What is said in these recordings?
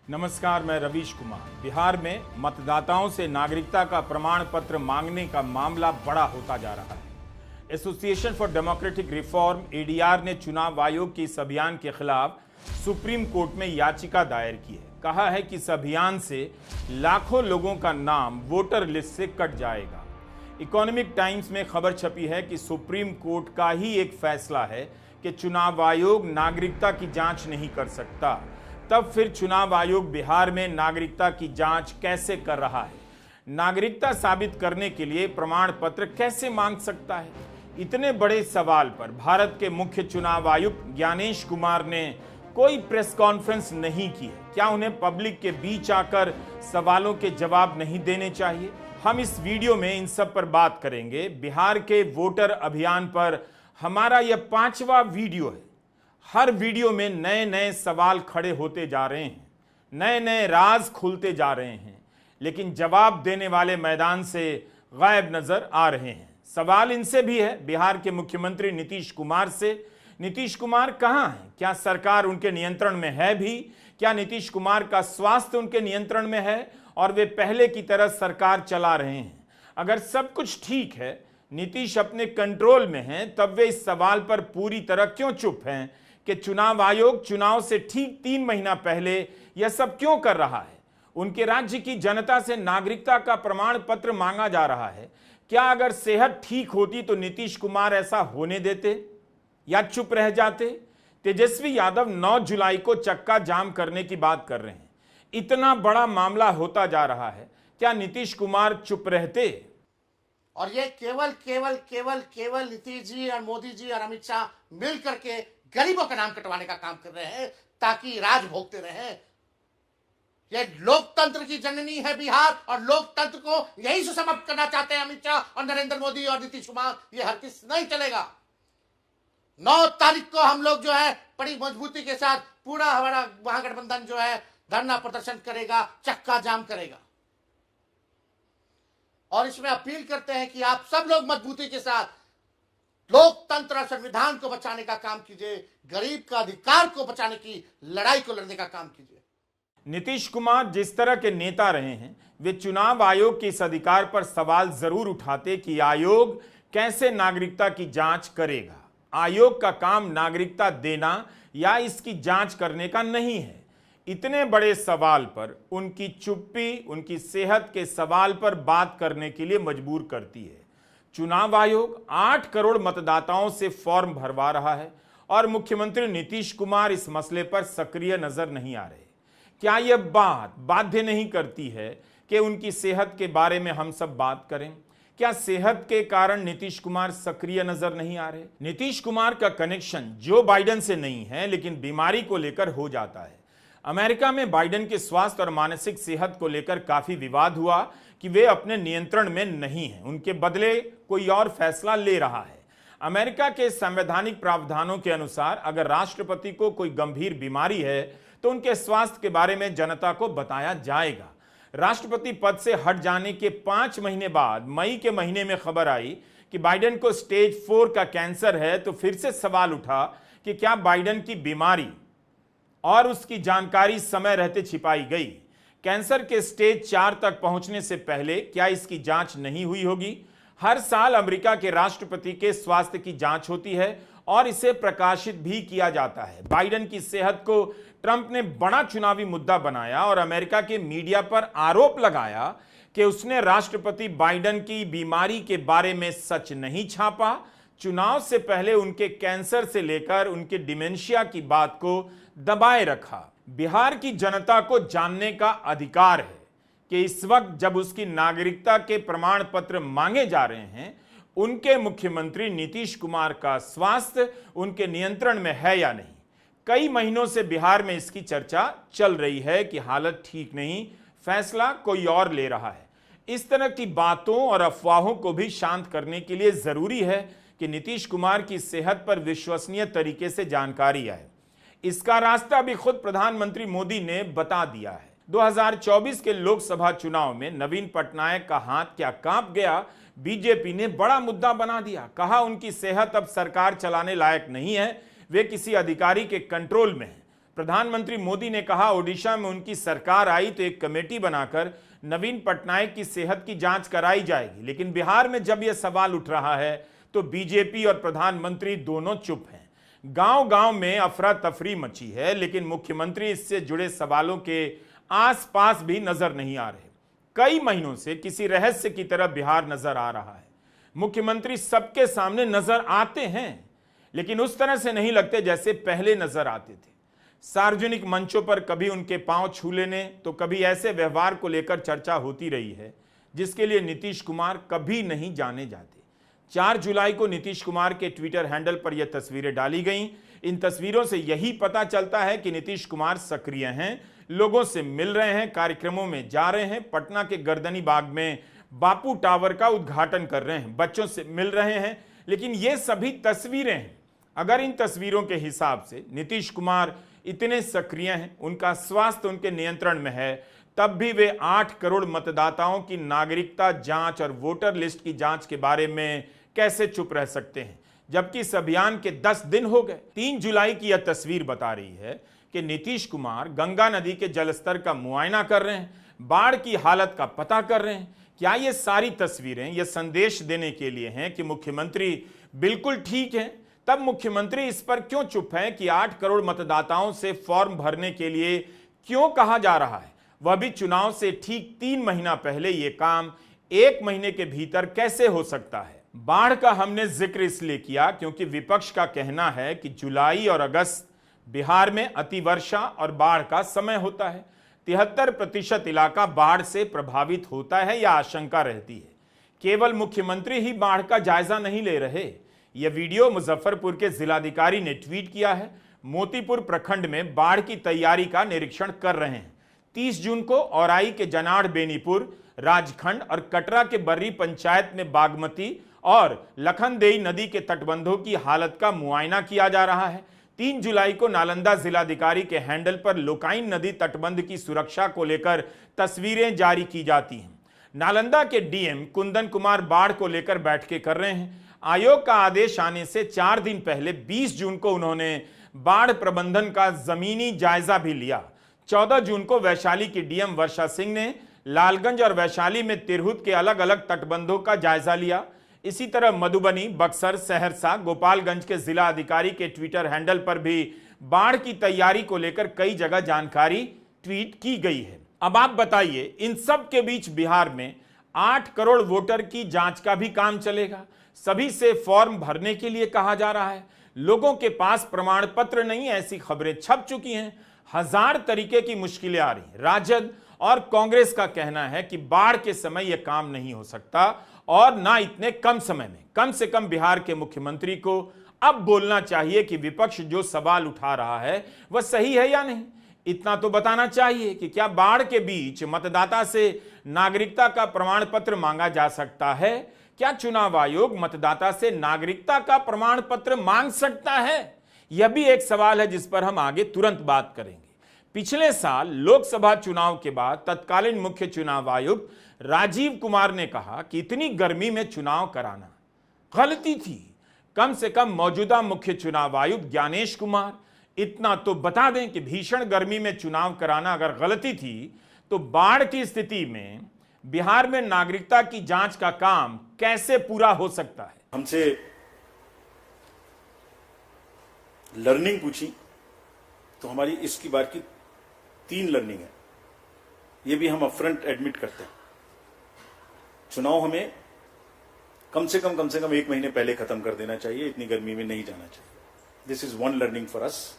नमस्कार, मैं रवीश कुमार। बिहार में मतदाताओं से नागरिकता का प्रमाण पत्र मांगने का मामला बड़ा होता जा रहा है। Association for democratic reform ADR ने चुनाव आयोग के इस अभियान के खिलाफ सुप्रीम कोर्ट में याचिका दायर की है। कहा है कि इस अभियान से लाखों लोगों का नाम वोटर लिस्ट से कट जाएगा। इकोनॉमिक टाइम्स में खबर छपी है कि सुप्रीम कोर्ट का ही एक फैसला है कि चुनाव आयोग नागरिकता की जांच नहीं कर सकता। तब फिर चुनाव आयोग बिहार में नागरिकता की जांच कैसे कर रहा है? नागरिकता साबित करने के लिए प्रमाण पत्र कैसे मांग सकता है? इतने बड़े सवाल पर भारत के मुख्य चुनाव आयुक्त ज्ञानेश कुमार ने कोई प्रेस कॉन्फ्रेंस नहीं की है। क्या उन्हें पब्लिक के बीच आकर सवालों के जवाब नहीं देने चाहिए? हम इस वीडियो में इन सब पर बात करेंगे। बिहार के वोटर अभियान पर हमारा यह 5वां वीडियो है। हर वीडियो में नए नए सवाल खड़े होते जा रहे हैं, नए नए राज खुलते जा रहे हैं, लेकिन जवाब देने वाले मैदान से गायब नजर आ रहे हैं। सवाल इनसे भी है, बिहार के मुख्यमंत्री नीतीश कुमार से। नीतीश कुमार कहां हैं? क्या सरकार उनके नियंत्रण में है भी? क्या नीतीश कुमार का स्वास्थ्य उनके नियंत्रण में है और वे पहले की तरह सरकार चला रहे हैं? अगर सब कुछ ठीक है, नीतीश अपने कंट्रोल में हैं, तब वे इस सवाल पर पूरी तरह क्यों चुप हैं कि चुनाव आयोग चुनाव से ठीक 3 महीना पहले यह सब क्यों कर रहा है? उनके राज्य की जनता से नागरिकता का प्रमाण पत्र मांगा जा रहा है। क्या अगर सेहत ठीक होती तो नीतीश कुमार ऐसा होने देते या चुप रह जाते? तेजस्वी यादव 9 जुलाई को चक्का जाम करने की बात कर रहे हैं। इतना बड़ा मामला होता जा रहा है, क्या नीतीश कुमार चुप रहते? और ये केवल केवल केवल केवल नीतीश जी और मोदी जी और अमित शाह मिल करके गरीबों का नाम कटवाने का काम कर रहे हैं ताकि राज भोगते रहे। ये लोकतंत्र की जननी है बिहार, और लोकतंत्र को यही से समाप्त करना चाहते हैं अमित शाह और नरेंद्र मोदी और नीतीश कुमार। ये हरगिज नहीं चलेगा। 9 तारीख को हम लोग जो है बड़ी मजबूती के साथ पूरा हमारा महागठबंधन जो है धरना प्रदर्शन करेगा, चक्का जाम करेगा। और इसमें अपील करते हैं कि आप सब लोग मजबूती के साथ लोकतंत्र और संविधान को बचाने का काम कीजिए, गरीब का अधिकार को बचाने की लड़ाई को लड़ने का काम कीजिए। नीतीश कुमार जिस तरह के नेता रहे हैं, वे चुनाव आयोग के इस अधिकार पर सवाल जरूर उठाते कि आयोग कैसे नागरिकता की जांच करेगा। आयोग का काम नागरिकता देना या इसकी जांच करने का नहीं है। इतने बड़े सवाल पर उनकी चुप्पी उनकी सेहत के सवाल पर बात करने के लिए मजबूर करती है। चुनाव आयोग 8 करोड़ मतदाताओं से फॉर्म भरवा रहा है और मुख्यमंत्री नीतीश कुमार इस मसले पर सक्रिय नजर नहीं आ रहे। क्या यह बात बाध्य नहीं करती है कि उनकी सेहत के बारे में हम सब बात करें? क्या सेहत के कारण नीतीश कुमार सक्रिय नजर नहीं आ रहे? नीतीश कुमार का कनेक्शन जो बाइडेन से नहीं है, लेकिन बीमारी को लेकर हो जाता है। अमेरिका में बाइडेन के स्वास्थ्य और मानसिक सेहत को लेकर काफी विवाद हुआ कि वे अपने नियंत्रण में नहीं हैं, उनके बदले कोई और फैसला ले रहा है। अमेरिका के संवैधानिक प्रावधानों के अनुसार अगर राष्ट्रपति को कोई गंभीर बीमारी है तो उनके स्वास्थ्य के बारे में जनता को बताया जाएगा। राष्ट्रपति पद से हट जाने के 5 महीने बाद मई के महीने में खबर आई कि बाइडेन को स्टेज 4 का कैंसर है, तो फिर से सवाल उठा कि क्या बाइडेन की बीमारी और उसकी जानकारी समय रहते छिपाई गई? कैंसर के स्टेज 4 तक पहुंचने से पहले क्या इसकी जांच नहीं हुई होगी? हर साल अमेरिका के राष्ट्रपति के स्वास्थ्य की जांच होती है और इसे प्रकाशित भी किया जाता है। बाइडेन की सेहत को ट्रंप ने बड़ा चुनावी मुद्दा बनाया और अमेरिका के मीडिया पर आरोप लगाया कि उसने राष्ट्रपति बाइडेन की बीमारी के बारे में सच नहीं छापा। चुनाव से पहले उनके कैंसर से लेकर उनके डिमेंशिया की बात को दबाए रखा। बिहार की जनता को जानने का अधिकार है कि इस वक्त जब उसकी नागरिकता के प्रमाण पत्र मांगे जा रहे हैं, उनके मुख्यमंत्री नीतीश कुमार का स्वास्थ्य उनके नियंत्रण में है या नहीं। कई महीनों से बिहार में इसकी चर्चा चल रही है कि हालत ठीक नहीं, फैसला कोई और ले रहा है। इस तरह की बातों और अफवाहों को भी शांत करने के लिए जरूरी है कि नीतीश कुमार की सेहत पर विश्वसनीय तरीके से जानकारी आए। इसका रास्ता भी खुद प्रधानमंत्री मोदी ने बता दिया है। 2024 के लोकसभा चुनाव में नवीन पटनायक का हाथ क्या कांप गया, बीजेपी ने बड़ा मुद्दा बना दिया। कहा उनकी सेहत अब सरकार चलाने लायक नहीं है, वे किसी अधिकारी के कंट्रोल में हैं। प्रधानमंत्री मोदी ने कहा ओडिशा में उनकी सरकार आई तो एक कमेटी बनाकर नवीन पटनायक की सेहत की जांच कराई जाएगी, लेकिन बिहार में जब यह सवाल उठ रहा है तो बीजेपी और प्रधानमंत्री दोनों चुप हैं। गांव गांव में अफरा तफरी मची है, लेकिन मुख्यमंत्री इससे जुड़े सवालों के आसपास भी नजर नहीं आ रहे। कई महीनों से किसी रहस्य की तरह बिहार नजर आ रहा है। मुख्यमंत्री सबके सामने नजर आते हैं, लेकिन उस तरह से नहीं लगते जैसे पहले नजर आते थे। सार्वजनिक मंचों पर कभी उनके पांव छू लेने तो कभी ऐसे व्यवहार को लेकर चर्चा होती रही है जिसके लिए नीतीश कुमार कभी नहीं जाने जाते। 4 जुलाई को नीतीश कुमार के ट्विटर हैंडल पर यह तस्वीरें डाली गईं। इन तस्वीरों से यही पता चलता है कि नीतीश कुमार सक्रिय हैं, लोगों से मिल रहे हैं, कार्यक्रमों में जा रहे हैं, पटना के गर्दनी बाग में बापू टावर का उद्घाटन कर रहे हैं, बच्चों से मिल रहे हैं। लेकिन ये सभी तस्वीरें हैं। अगर इन तस्वीरों के हिसाब से नीतीश कुमार इतने सक्रिय हैं, उनका स्वास्थ्य उनके नियंत्रण में है, तब भी वे 8 करोड़ मतदाताओं की नागरिकता जांच और वोटर लिस्ट की जांच के बारे में कैसे चुप रह सकते हैं, जबकि इस अभियान के 10 दिन हो गए। 3 जुलाई की यह तस्वीर बता रही है कि नीतीश कुमार गंगा नदी के जलस्तर का मुआयना कर रहे हैं, बाढ़ की हालत का पता कर रहे हैं। क्या ये सारी तस्वीरें यह संदेश देने के लिए हैं कि मुख्यमंत्री बिल्कुल ठीक हैं? तब मुख्यमंत्री इस पर क्यों चुप है कि 8 करोड़ मतदाताओं से फॉर्म भरने के लिए क्यों कहा जा रहा है, वह भी चुनाव से ठीक 3 महीना पहले? यह काम 1 महीने के भीतर कैसे हो सकता है? बाढ़ का हमने जिक्र इसलिए किया क्योंकि विपक्ष का कहना है कि जुलाई और अगस्त बिहार में अतिवर्षा और बाढ़ का समय होता है। 73% इलाका बाढ़ से प्रभावित होता है या आशंका रहती है। केवल मुख्यमंत्री ही बाढ़ का जायजा नहीं ले रहे। यह वीडियो मुजफ्फरपुर के जिलाधिकारी ने ट्वीट किया है। मोतीपुर प्रखंड में बाढ़ की तैयारी का निरीक्षण कर रहे हैं। 30 जून को औराई के जनाड़ बेनीपुर राजखंड और कटरा के बर्री पंचायत में बागमती और लखनदेई नदी के तटबंधों की हालत का मुआयना किया जा रहा है। 3 जुलाई को नालंदा जिलाधिकारी के हैंडल पर लोकाइन नदी तटबंध की सुरक्षा को लेकर तस्वीरें जारी की जाती हैं। नालंदा के डीएम कुंदन कुमार बाढ़ को लेकर बैठकें कर रहे हैं। आयोग का आदेश आने से 4 दिन पहले 20 जून को उन्होंने बाढ़ प्रबंधन का जमीनी जायजा भी लिया। 14 जून को वैशाली की डीएम वर्षा सिंह ने लालगंज और वैशाली में तिरहुत के अलग अलग तटबंधों का जायजा लिया। इसी तरह मधुबनी, बक्सर, सहरसा, गोपालगंज के जिला अधिकारी के ट्विटर हैंडल पर भी बाढ़ की तैयारी को लेकर कई जगह जानकारी ट्वीट की गई है। अब आप बताइए, इन सब के बीच बिहार में 8 करोड़ वोटर की जांच का भी काम चलेगा। सभी से फॉर्म भरने के लिए कहा जा रहा है। लोगों के पास प्रमाण पत्र नहीं, ऐसी खबरें छप चुकी हैं। 1000 तरीके की मुश्किलें आ रही। राजद और कांग्रेस का कहना है कि बाढ़ के समय यह काम नहीं हो सकता और ना इतने कम समय में। कम से कम बिहार के मुख्यमंत्री को अब बोलना चाहिए कि विपक्ष जो सवाल उठा रहा है वह सही है या नहीं। इतना तो बताना चाहिए कि क्या बाढ़ के बीच मतदाता से नागरिकता का प्रमाण पत्र मांगा जा सकता है? क्या चुनाव आयोग मतदाता से नागरिकता का प्रमाण पत्र मांग सकता है? यह भी एक सवाल है जिस पर हम आगे तुरंत बात करेंगे। पिछले साल लोकसभा चुनाव के बाद तत्कालीन मुख्य चुनाव आयुक्त राजीव कुमार ने कहा कि इतनी गर्मी में चुनाव कराना गलती थी। कम से कम मौजूदा मुख्य चुनाव आयुक्त ज्ञानेश कुमार इतना तो बता दें कि भीषण गर्मी में चुनाव कराना अगर गलती थी तो बाढ़ की स्थिति में बिहार में नागरिकता की जांच का काम कैसे पूरा हो सकता है? हमसे लर्निंग पूछी तो हमारी इसकी बार की 3 लर्निंग है। ये भी हम अपफ्रंट एडमिट करते हैं। चुनाव हमें कम से कम 1 महीने पहले खत्म कर देना चाहिए। इतनी गर्मी में नहीं जाना चाहिए। This is one learning for us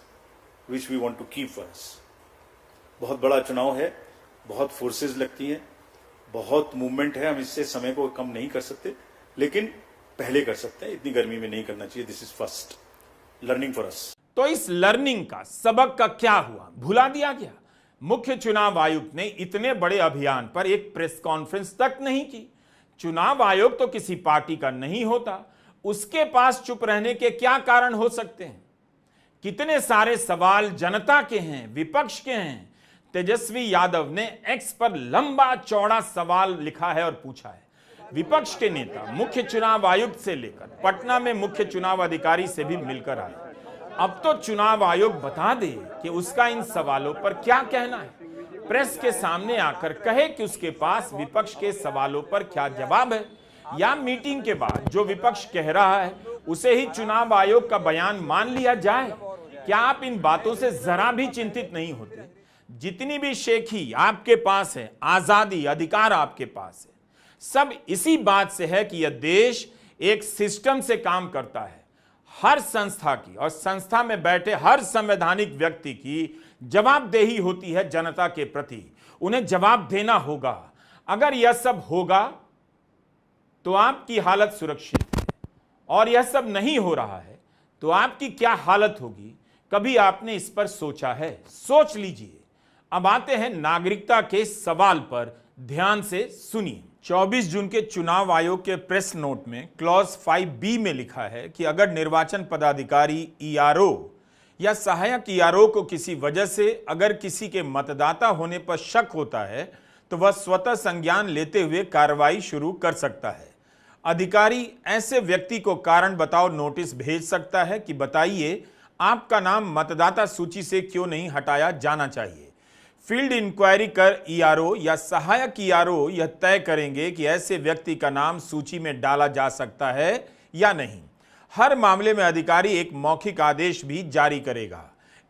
which we want to keep for us. बहुत बड़ा चुनाव है, बहुत फोर्सेस लगती हैं, बहुत मूवमेंट है। हम इससे समय को कम नहीं कर सकते, लेकिन पहले कर सकते हैं। इतनी गर्मी में नहीं करना चाहिए। This is first learning for अस। तो इस लर्निंग का, सबक का क्या हुआ? भुला दिया गया। मुख्य चुनाव आयुक्त ने इतने बड़े अभियान पर एक प्रेस कॉन्फ्रेंस तक नहीं की। चुनाव आयोग तो किसी पार्टी का नहीं होता, उसके पास चुप रहने के क्या कारण हो सकते हैं? कितने सारे सवाल जनता के हैं, विपक्ष के हैं। तेजस्वी यादव ने एक्स पर लंबा चौड़ा सवाल लिखा है और पूछा है। विपक्ष के नेता मुख्य चुनाव आयुक्त से लेकर पटना में मुख्य चुनाव अधिकारी से भी मिलकर आए। अब तो चुनाव आयोग बता दे कि उसका इन सवालों पर क्या कहना है। प्रेस के सामने आकर कहे कि उसके पास विपक्ष के सवालों पर क्या जवाब है, या मीटिंग के बाद जो विपक्ष कह रहा है उसे ही चुनाव आयोग का बयान मान लिया जाए। क्या आप इन बातों से जरा भी चिंतित नहीं होते? जितनी भी शेखी आपके पास है, आजादी, अधिकार आपके पास है, सब इसी बात से है कि यह देश एक सिस्टम से काम करता है। हर संस्था की और संस्था में बैठे हर संवैधानिक व्यक्ति की जवाबदेही होती है जनता के प्रति। उन्हें जवाब देना होगा। अगर यह सब होगा तो आपकी हालत सुरक्षित है, और यह सब नहीं हो रहा है तो आपकी क्या हालत होगी, कभी आपने इस पर सोचा है? सोच लीजिए। अब आते हैं नागरिकता के सवाल पर, ध्यान से सुनिए। 24 जून के चुनाव आयोग के प्रेस नोट में क्लॉज 5B में लिखा है कि अगर निर्वाचन पदाधिकारी ईआरओ या सहायक ईआरओ को किसी वजह से अगर किसी के मतदाता होने पर शक होता है तो वह स्वतः संज्ञान लेते हुए कार्रवाई शुरू कर सकता है। अधिकारी ऐसे व्यक्ति को कारण बताओ नोटिस भेज सकता है कि बताइए आपका नाम मतदाता सूची से क्यों नहीं हटाया जाना चाहिए। फील्ड इंक्वायरी कर ईआरओ या सहायक ईआरओ यह तय करेंगे कि ऐसे व्यक्ति का नाम सूची में डाला जा सकता है या नहीं। हर मामले में अधिकारी एक मौखिक आदेश भी जारी करेगा।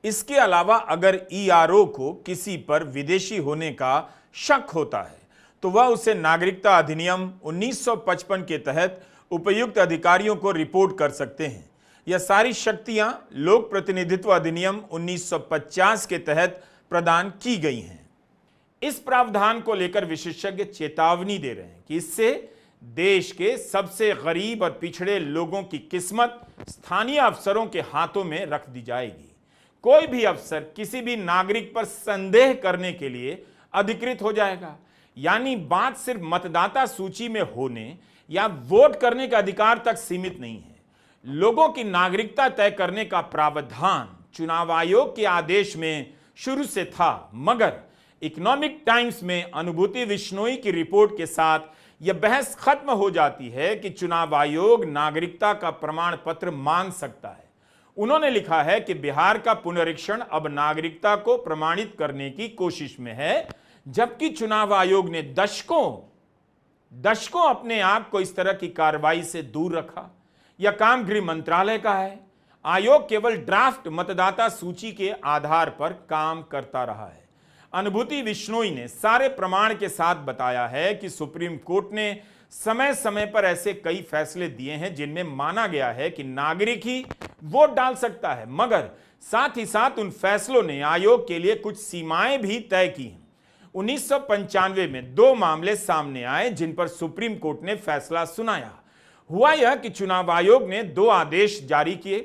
इसके अलावा अगर ईआरओ को किसी पर विदेशी होने का शक होता है तो वह उसे नागरिकता अधिनियम 1955 के तहत उपयुक्त अधिकारियों को रिपोर्ट कर सकते हैं। यह सारी शक्तियां लोक प्रतिनिधित्व अधिनियम 1950 के तहत प्रदान की गई हैं। इस प्रावधान को लेकर विशेषज्ञ चेतावनी दे रहे हैं कि इससे देश के सबसे गरीब और पिछड़े लोगों की किस्मत स्थानीय अफसरों के हाथों में रख दी जाएगी। कोई भी अफसर किसी भी नागरिक पर संदेह करने के लिए अधिकृत हो जाएगा। यानी बात सिर्फ मतदाता सूची में होने या वोट करने के अधिकार तक सीमित नहीं है। लोगों की नागरिकता तय करने का प्रावधान चुनाव आयोग के आदेश में शुरू से था, मगर इकोनॉमिक टाइम्स में अनुभूति विश्नोई की रिपोर्ट के साथ यह बहस खत्म हो जाती है कि चुनाव आयोग नागरिकता का प्रमाण पत्र मांग सकता है। उन्होंने लिखा है कि बिहार का पुनरीक्षण अब नागरिकता को प्रमाणित करने की कोशिश में है, जबकि चुनाव आयोग ने दशकों अपने आप को इस तरह की कार्रवाई से दूर रखा। यह काम गृह मंत्रालय का है। आयोग केवल ड्राफ्ट मतदाता सूची के आधार पर काम करता रहा है। अनुभूति विश्नोई ने सारे प्रमाण के साथ बताया है कि सुप्रीम कोर्ट ने समय समय पर ऐसे कई फैसले दिए हैं जिनमें माना गया है कि नागरिक ही वोट डाल सकता है, मगर साथ ही साथ उन फैसलों ने आयोग के लिए कुछ सीमाएं भी तय की हैं। 1995 में 2 मामले सामने आए जिन पर सुप्रीम कोर्ट ने फैसला सुनाया। हुआ यह कि चुनाव आयोग ने 2 आदेश जारी किए।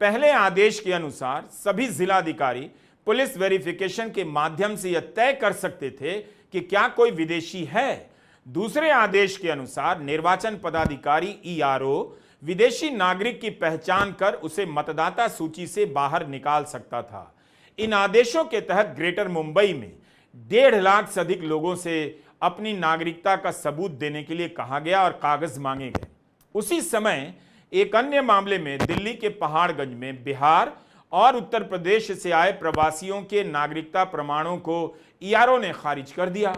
पहले आदेश के अनुसार सभी जिलाधिकारी पुलिस वेरिफिकेशन के माध्यम से यह तय कर सकते थे कि क्या कोई विदेशी है। दूसरे आदेश के अनुसार निर्वाचन पदाधिकारी ईआरओ विदेशी नागरिक की पहचान कर उसे मतदाता सूची से बाहर निकाल सकता था। इन आदेशों के तहत ग्रेटर मुंबई में 1.5 लाख से अधिक लोगों से अपनी नागरिकता का सबूत देने के लिए कहा गया और कागज मांगे गए। उसी समय एक अन्य मामले में दिल्ली के पहाड़गंज में बिहार और उत्तर प्रदेश से आए प्रवासियों के नागरिकता प्रमाणों को ईआरओ ने खारिज कर दिया।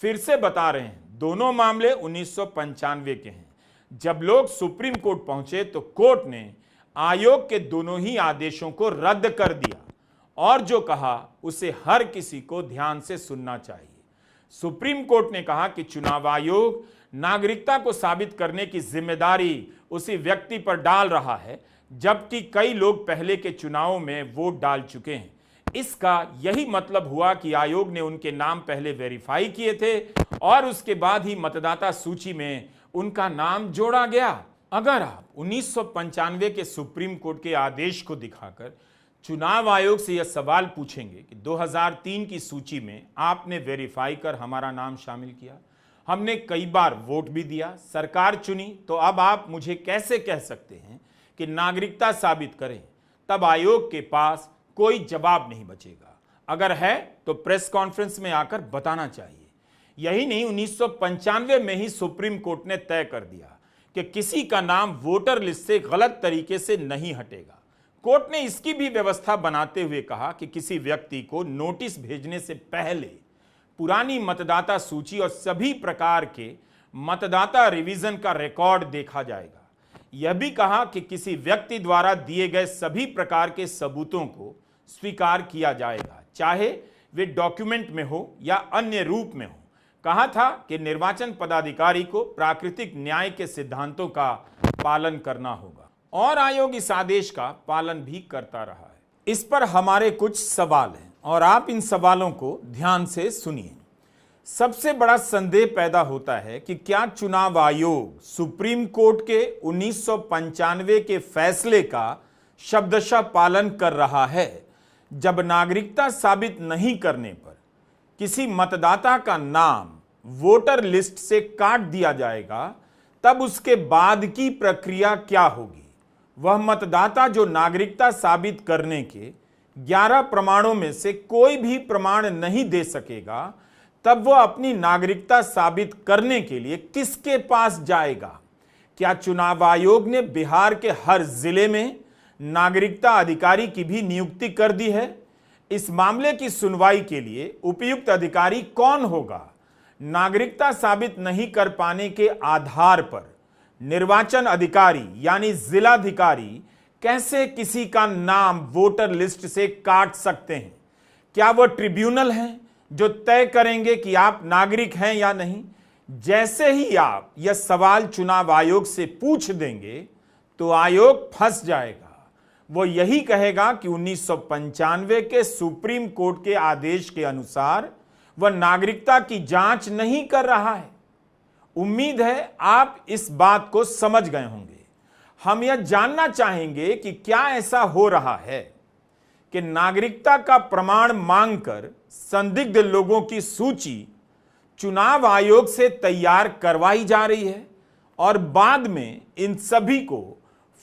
फिर से बता रहे हैं, दोनों मामले 1995 के हैं। जब लोग सुप्रीम कोर्ट पहुंचे तो कोर्ट ने आयोग के दोनों ही आदेशों को रद्द कर दिया और जो कहा उसे हर किसी को ध्यान से सुनना चाहिए। सुप्रीम कोर्ट ने कहा कि चुनाव आयोग नागरिकता को साबित करने की जिम्मेदारी उसी व्यक्ति पर डाल रहा है, जबकि कई लोग पहले के चुनावों में वोट डाल चुके हैं। इसका यही मतलब हुआ कि आयोग ने उनके नाम पहले वेरीफाई किए थे और उसके बाद ही मतदाता सूची में उनका नाम जोड़ा गया। अगर आप 1995 के सुप्रीम कोर्ट के आदेश को दिखाकर चुनाव आयोग से यह सवाल पूछेंगे कि 2003 की सूची में आपने वेरीफाई कर हमारा नाम शामिल किया, हमने कई बार वोट भी दिया, सरकार चुनी, तो अब आप मुझे कैसे कह सकते हैं कि नागरिकता साबित करें, तब आयोग के पास कोई जवाब नहीं बचेगा। अगर है तो प्रेस कॉन्फ्रेंस में आकर बताना चाहिए। यही नहीं, 1995 में ही सुप्रीम कोर्ट ने तय कर दिया कि किसी का नाम वोटर लिस्ट से गलत तरीके से नहीं हटेगा। कोर्ट ने इसकी भी व्यवस्था बनाते हुए कहा कि किसी व्यक्ति को नोटिस भेजने से पहले पुरानी मतदाता सूची और सभी प्रकार के मतदाता रिवीजन का रिकॉर्ड देखा जाएगा। यह भी कहा कि किसी व्यक्ति द्वारा दिए गए सभी प्रकार के सबूतों को स्वीकार किया जाएगा, चाहे वे डॉक्यूमेंट में हो या अन्य रूप में हो। कहा था कि निर्वाचन पदाधिकारी को प्राकृतिक न्याय के सिद्धांतों का पालन करना होगा और आयोग इस आदेश का पालन भी करता रहा है। इस पर हमारे कुछ सवाल हैं और आप इन सवालों को ध्यान से सुनिए। सबसे बड़ा संदेह पैदा होता है कि क्या चुनाव आयोग सुप्रीम कोर्ट के 1995 के फैसले का शब्दशः पालन कर रहा है, जब नागरिकता साबित नहीं करने पर किसी मतदाता का नाम वोटर लिस्ट से काट दिया जाएगा, तब उसके बाद की प्रक्रिया क्या होगी? वह मतदाता जो नागरिकता साबित करने के 11 प्रमाणों में से कोई भी प्रमाण नहीं दे सकेगा, तब वह अपनी नागरिकता साबित करने के लिए किसके पास जाएगा? क्या चुनाव आयोग ने बिहार के हर जिले में नागरिकता अधिकारी की भी नियुक्ति कर दी है? इस मामले की सुनवाई के लिए उपयुक्त अधिकारी कौन होगा? नागरिकता साबित नहीं कर पाने के आधार पर निर्वाचन अधिकारी यानी जिलाधिकारी कैसे किसी का नाम वोटर लिस्ट से काट सकते हैं? क्या वह ट्रिब्यूनल हैं जो तय करेंगे कि आप नागरिक हैं या नहीं? जैसे ही आप यह सवाल चुनाव आयोग से पूछ देंगे तो आयोग फंस जाएगा। वो यही कहेगा कि 1995 के सुप्रीम कोर्ट के आदेश के अनुसार वह नागरिकता की जांच नहीं कर रहा है। उम्मीद है आप इस बात को समझ गए होंगे। हम यह जानना चाहेंगे कि क्या ऐसा हो रहा है कि नागरिकता का प्रमाण मांगकर संदिग्ध लोगों की सूची चुनाव आयोग से तैयार करवाई जा रही है और बाद में इन सभी को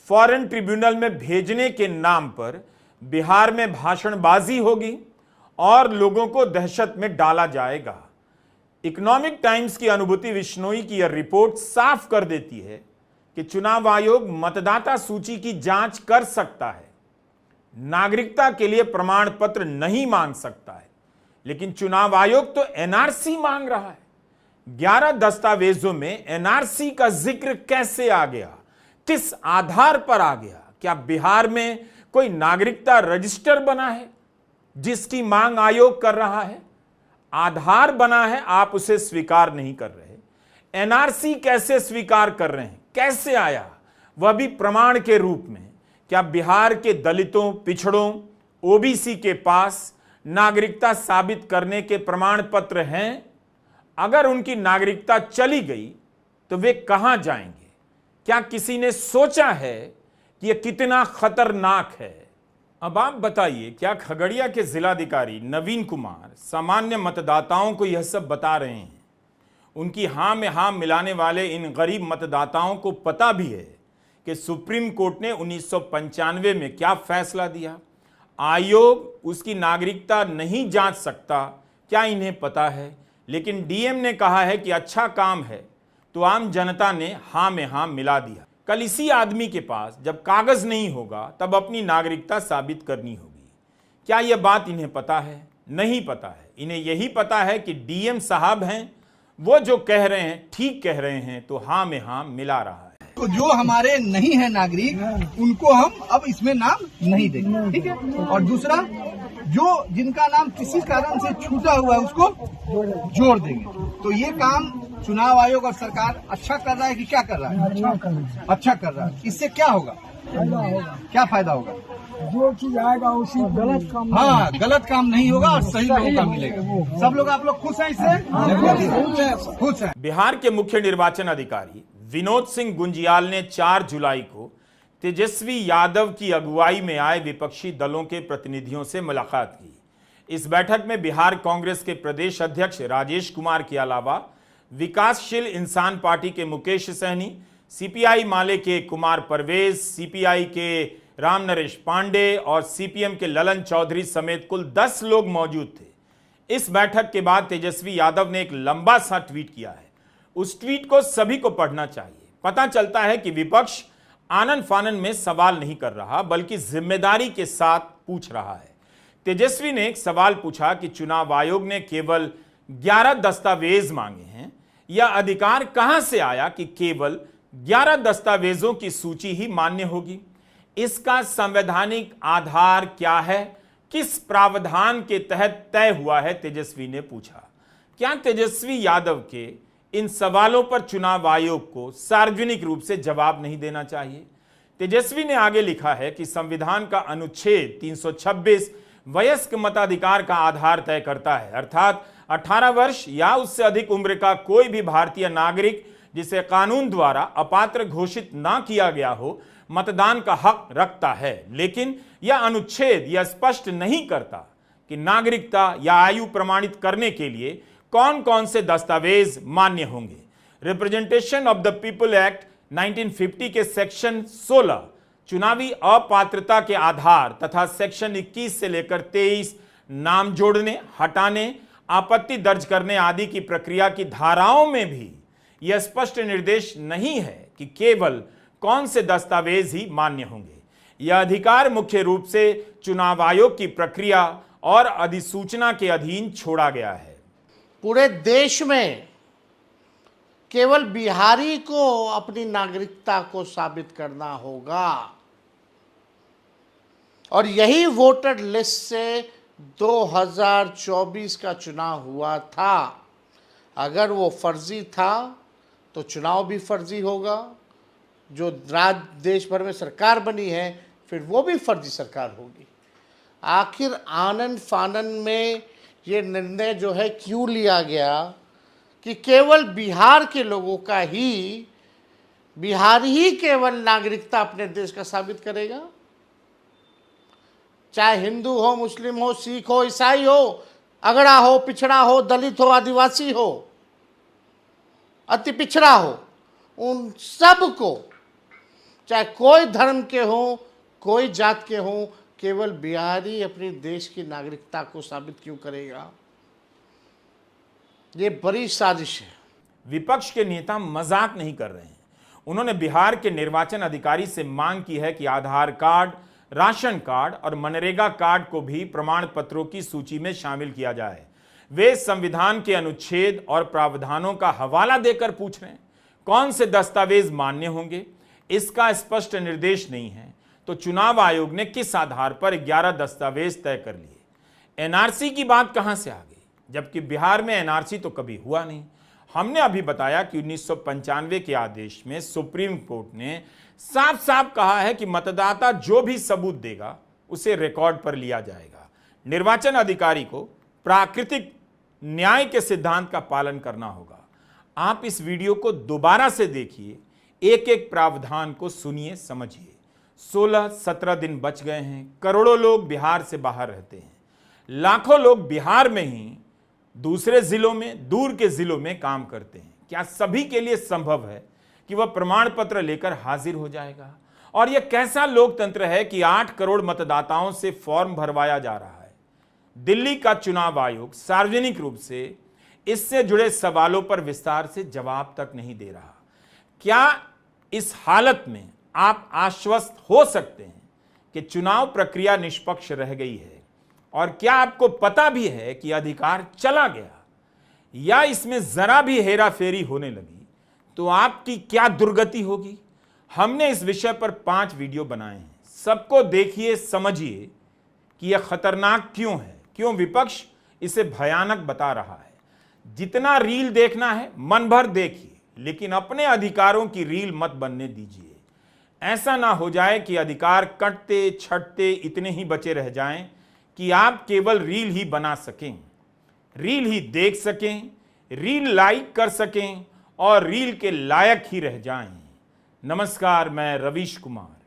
फॉरेन ट्रिब्यूनल में भेजने के नाम पर बिहार में भाषणबाजी होगी और लोगों को दहशत में डाला जाएगा। इकोनॉमिक टाइम्स की अनुभूति विश्नोई की यह रिपोर्ट साफ कर देती है कि चुनाव आयोग मतदाता सूची की जांच कर सकता है, नागरिकता के लिए प्रमाण पत्र नहीं मांग सकता है, लेकिन चुनाव आयोग तो एनआरसी मांग रहा है। 11 दस्तावेजों में एनआरसी का जिक्र कैसे आ गया? किस आधार पर आ गया? क्या बिहार में कोई नागरिकता रजिस्टर बना है जिसकी मांग आयोग कर रहा है? आधार बना है, आप उसे स्वीकार नहीं कर रहे। एनआरसी कैसे स्वीकार कर रहे हैं? कैसे आया? वह भी प्रमाण के रूप में। क्या बिहार के दलितों, पिछड़ों, ओबीसी के पास नागरिकता साबित करने के प्रमाण पत्र हैं? अगर उनकी नागरिकता चली गई तो वे कहां जाएंगे? क्या किसी ने सोचा है कि यह कितना खतरनाक है? अब आप बताइए, क्या खगड़िया के जिलाधिकारी नवीन कुमार सामान्य मतदाताओं को यह सब बता रहे हैं? उनकी हां में हां मिलाने वाले इन गरीब मतदाताओं को पता भी है कि सुप्रीम कोर्ट ने 1995 में क्या फैसला दिया? आयोग उसकी नागरिकता नहीं जांच सकता, क्या इन्हें पता है? लेकिन डीएम ने कहा है कि अच्छा काम है, तो आम जनता ने हां में हां मिला दिया। कल इसी आदमी के पास जब कागज नहीं होगा तब अपनी नागरिकता साबित करनी होगी। क्या यह बात इन्हें पता है? नहीं पता है। इन्हें यही पता है कि डीएम साहब हैं, वो जो कह रहे हैं ठीक कह रहे हैं, तो हां में हां मिला रहा है। तो जो हमारे नहीं है नागरिक, उनको हम अब इसमें नाम नहीं देंगे, ठीक है। और दूसरा, जो जिनका नाम किसी कारण से छूटा हुआ है उसको जोड़ देंगे। तो ये काम चुनाव आयोग और सरकार अच्छा कर रहा है कि क्या कर रहा है? अच्छा कर रहा है। इससे क्या होगा? क्या फायदा होगा? जो चीज आएगा उसी गलत काम, हाँ, गलत काम नहीं होगा और सही लोगों का मिलेगा। सब लोग, आप लोग खुश हैं इससे? खुश हैं। बिहार के मुख्य निर्वाचन अधिकारी विनोद सिंह गुंजियाल ने 4 जुलाई को तेजस्वी यादव की अगुवाई में आए विपक्षी दलों के प्रतिनिधियों से मुलाकात की। इस बैठक में बिहार कांग्रेस के प्रदेश अध्यक्ष राजेश कुमार के अलावा विकासशील इंसान पार्टी के मुकेश सहनी, सीपीआई माले के कुमार परवेज, सीपीआई के राम नरेश पांडे और सीपीएम के ललन चौधरी समेत कुल 10 लोग मौजूद थे। इस बैठक के बाद तेजस्वी यादव ने एक लंबा सा ट्वीट किया है। उस ट्वीट को सभी को पढ़ना चाहिए। पता चलता है कि विपक्ष आनन फानन में सवाल नहीं कर रहा बल्कि जिम्मेदारी के साथ पूछ रहा है। तेजस्वी ने एक सवाल पूछा कि चुनाव आयोग ने केवल 11 दस्तावेज मांगे हैं। यह अधिकार कहां से आया कि केवल 11 दस्तावेजों की सूची ही मान्य होगी? इसका संवैधानिक आधार क्या है? किस प्रावधान के तहत तय हुआ है? तेजस्वी ने पूछा। क्या तेजस्वी यादव के इन सवालों पर चुनाव आयोग को सार्वजनिक रूप से जवाब नहीं देना चाहिए? तेजस्वी ने आगे लिखा है कि संविधान का अनुच्छेद 326 वयस्क मताधिकार का आधार तय करता है, अर्थात 18 वर्ष या उससे अधिक उम्र का कोई भी भारतीय नागरिक जिसे कानून द्वारा अपात्र घोषित ना किया गया हो मतदान का हक रखता है। लेकिन यह अनुच्छेद यह स्पष्ट नहीं करता कि नागरिकता या आयु प्रमाणित करने के लिए कौन कौन से दस्तावेज मान्य होंगे। Representation of the people act 1950 के सेक्शन 16 चुनावी अपात्रता के आधार तथा सेक्शन 21 से लेकर 23 नाम जोड़ने, हटाने, आपत्ति दर्ज करने आदि की प्रक्रिया की धाराओं में भी यह स्पष्ट निर्देश नहीं है कि केवल कौन से दस्तावेज ही मान्य होंगे। यह अधिकार मुख्य रूप से चुनाव आयोग की प्रक्रिया और अधिसूचना के अधीन छोड़ा गया है। पूरे देश में केवल बिहारी को अपनी नागरिकता को साबित करना होगा और यही वोटर लिस्ट से 2024 का चुनाव हुआ था। अगर वो फर्जी था तो चुनाव भी फर्जी होगा। जो देश भर में सरकार बनी है फिर वो भी फर्जी सरकार होगी। आखिर आनन फानन में ये निर्णय जो है क्यों लिया गया कि केवल बिहार के लोगों का ही, बिहार ही केवल नागरिकता अपने देश का साबित करेगा? चाहे हिंदू हो, मुस्लिम हो, सिख हो, ईसाई हो, अगड़ा हो, पिछड़ा हो, दलित हो, आदिवासी हो, अति पिछड़ा हो, उन सब को, चाहे कोई धर्म के हो, कोई जात के हो, केवल बिहारी अपने देश की नागरिकता को साबित क्यों करेगा? ये बड़ी साजिश है। विपक्ष के नेता मजाक नहीं कर रहे हैं। उन्होंने बिहार के निर्वाचन अधिकारी से मांग की है कि आधार कार्ड, राशन कार्ड और मनरेगा कार्ड को भी प्रमाण पत्रों की सूची में शामिल किया जाए। वे संविधान के अनुच्छेद और प्रावधानों का हवाला देकर पूछ रहे हैं कौन से दस्तावेज मान्य होंगे। इसका स्पष्ट निर्देश नहीं है तो चुनाव आयोग ने किस आधार पर 11 दस्तावेज तय कर लिए? एनआरसी की बात कहां से आ गई, जबकि बिहार में एनआरसी तो कभी हुआ नहीं। हमने अभी बताया कि 1995 के आदेश में सुप्रीम कोर्ट ने साफ साफ कहा है कि मतदाता जो भी सबूत देगा उसे रिकॉर्ड पर लिया जाएगा। निर्वाचन अधिकारी को प्राकृतिक न्याय के सिद्धांत का पालन करना होगा। आप इस वीडियो को दोबारा से देखिए, एक एक प्रावधान को सुनिए, समझिए। 16-17 दिन बच गए हैं। करोड़ों लोग बिहार से बाहर रहते हैं। लाखों लोग बिहार में ही दूसरे जिलों में, दूर के जिलों में काम करते हैं। क्या सभी के लिए संभव है कि वह प्रमाण पत्र लेकर हाजिर हो जाएगा? और यह कैसा लोकतंत्र है कि 8 करोड़ मतदाताओं से फॉर्म भरवाया जा रहा है? दिल्ली का चुनाव आयोग सार्वजनिक रूप से इससे जुड़े सवालों पर विस्तार से जवाब तक नहीं दे रहा। क्या इस हालत में आप आश्वस्त हो सकते हैं कि चुनाव प्रक्रिया निष्पक्ष रह गई है? और क्या आपको पता भी है कि अधिकार चला गया या इसमें जरा भी हेराफेरी होने लगी तो आपकी क्या दुर्गति होगी? हमने इस विषय पर 5 वीडियो बनाए हैं। सबको देखिए, समझिए कि यह खतरनाक क्यों है, क्यों विपक्ष इसे भयानक बता रहा है। जितना रील देखना है मन भर देखिए, लेकिन अपने अधिकारों की रील मत बनने दीजिए। ऐसा ना हो जाए कि अधिकार कटते छटते इतने ही बचे रह जाएं कि आप केवल रील ही बना सकें, रील ही देख सकें, रील लाइक कर सकें और रील के लायक ही रह जाएं। नमस्कार, मैं रवीश कुमार।